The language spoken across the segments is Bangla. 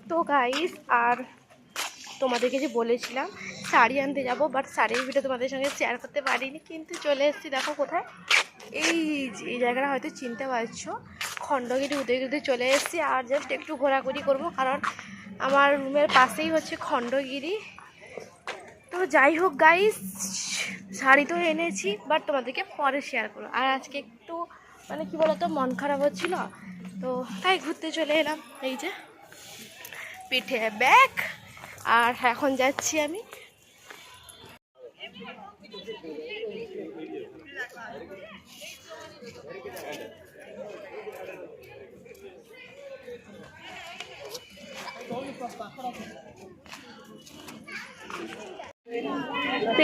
তো গাইস, আর তোমাদেরকে যে বলেছিলাম শাড়ি আনতে যাবো, বাট শাড়ির ভিডিও তোমাদের সঙ্গে শেয়ার করতে পারিনি, কিন্তু চলে এসেছি। দেখো কোথায়, এই জায়গাটা হয়তো চিনতে পারছো, খণ্ডগিরি উদয়গিরিতে চলে এসেছি। আর জাস্ট একটু ঘোরাঘুরি করবো, কারণ আমার রুমের পাশেই হচ্ছে খণ্ডগিরি। তো যাই হোক গাইস, শাড়ি তো এনেছি, বাট তোমাদেরকে পরে শেয়ার করবো। আর আজকে একটু মানে কি বলতো, মন খারাপ হচ্ছিল, তো তাই ঘুরতে চলে এলাম। এই যে পিঠে ব্যাগ, আর এখন যাচ্ছি আমি।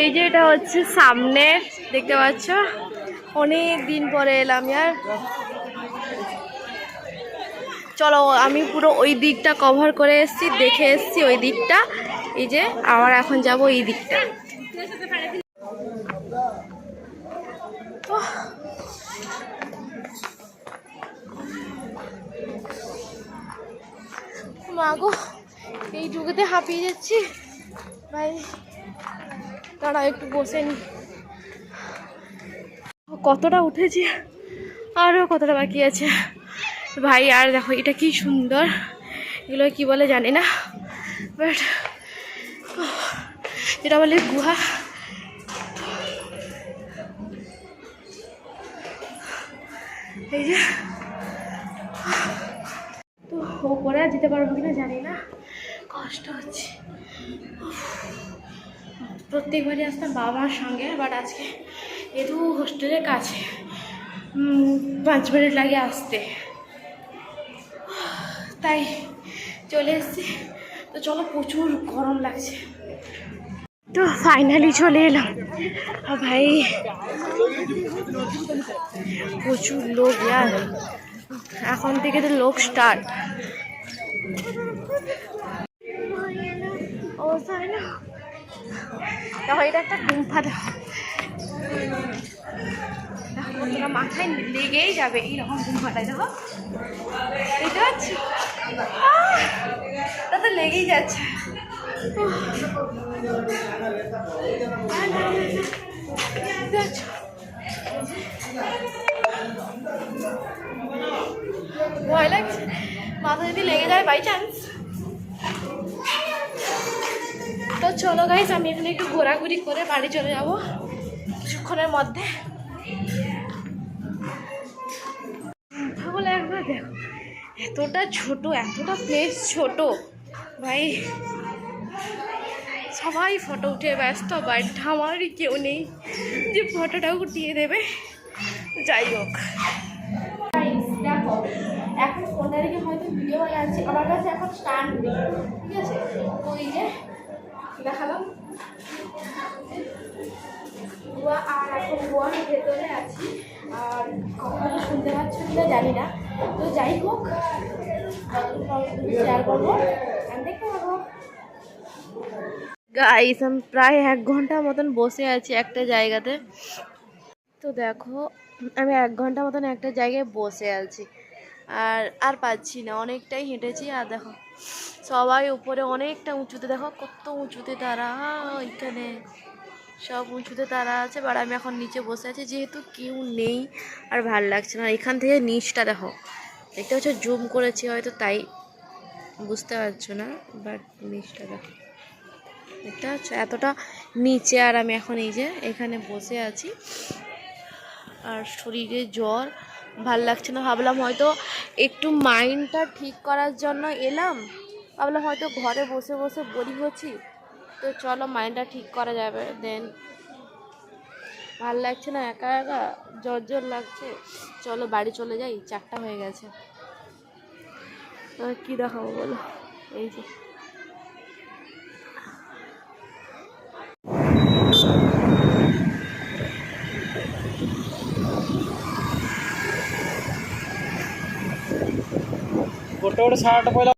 এই যে এটা হচ্ছে সামনে, দেখতে পাচ্ছ, অনেক দিন পরে এলাম ইয়ার। চলো, আমি পুরো ওই দিকটা কভার করে এসেছি, দেখে এসেছি ওই দিকটা। এই যে আবার এখন যাব এই দিকটা। মাগো, এই যুগেতে হাঁপিয়ে যাচ্ছি ভাই। দাঁড়াও একটু বসে নি। কতটা উঠেছি, আরও কতটা বাকি আছে ভাই। আর দেখো এটা কি সুন্দর, এগুলো কি বলে জানি না, বাট এটা বলে গুহা। এই যে তো ওপরে আর যেতে পারবো কিনা জানি না, কষ্ট হচ্ছে। প্রত্যেকবারই আসতাম বাবার সঙ্গে, বাট আজকে যেহেতু হোস্টেলের কাছে 5 মিনিট লাগে আসতে, তাই চলে এসেছি। তো চলো, প্রচুর গরম লাগছে। তো ফাইনালি চলে এলাম ভাই, প্রচুর লোক ইয়ার, এখন থেকে তো লোক স্টার্ট। দেখো এটা একটা গুম্ফা, দেখো মাথায় লেগেই যাবে এইরকম গুম্ফাটাই। দেখো দেখতে পাচ্ছি, তা তো লেগেই যাচ্ছে। ভয় লাগছে, মাথা যদি লেগে যায় বাই চান্স। তো চলো গাইস, আমি এখানে একটু ঘোরাঘুরি করে বাড়ি চলে যাব কিছুক্ষণের মধ্যে। বলে একবার দেখো, এতটা ছোট, এতটা প্লেস ছোট ভাই, সবাই ফটো উঠে ব্যস্ত, বাট আমারই কেউ নেই যে ফটোটাও উঠিয়ে দেবে। যাই হোক, দেখো এখন ফোনটা রেখে হয়তো ভিডিও বানাচ্ছি, আমার কাছে এখন স্ট্যান্ড নেই, ঠিক আছে? তো এই যে দেখালাম গোয়া, আর এখন গোয়ার ভেতরে আছি, আর কখনো শুনতে পাচ্ছ কিনা জানি না। তো যাই হোক, শেয়ার করবো, দেখতে পাবো। গাইস, আমি প্রায় 1 ঘন্টা মতন বসে আছি একটা জায়গাতে। তো দেখো, আমি 1 ঘন্টা মতন একটা জায়গায় বসে আছি, আর পাচ্ছি না, অনেকটাই হেঁটেছি। আর দেখো সবাই উপরে অনেকটা উঁচুতে, দেখো কত উঁচুতে তারা, ওইখানে সব উঁচুতে তারা আছে, বাট আমি এখন নিচে বসে আছি, যেহেতু কেউ নেই আর ভাল লাগছে না। এখান থেকে নিচটা দেখো, দেখতে পাচ্ছ, জুম করেছি হয়তো তাই বুঝতে পারছো না, বাট নিচটা দেখো, দেখতে পাচ্ছ এতটা নিচে। আর আমি এখন এই যে এখানে বসে আছি, আর শরীরে জ্বর, ভাল লাগছে না। ভাবলাম হয়তো একটু মাইন্ডটা ঠিক করার জন্য এলাম, ভাবলাম হয়তো ঘরে বসে বসে বোরিং হচ্ছি, তো চলো মাইন্ডটা ঠিক করা যাবে। দেন ভাল লাগছে না, একা একা জ্বর জ্বর লাগছে, চলো বাড়ি চলে যাই, 4টা হয়ে গেছে। কি দেখাবো বলো, এই যে ଗୋଟେ ଗୋଟେ ସାର୍ଟ ପଇଲା।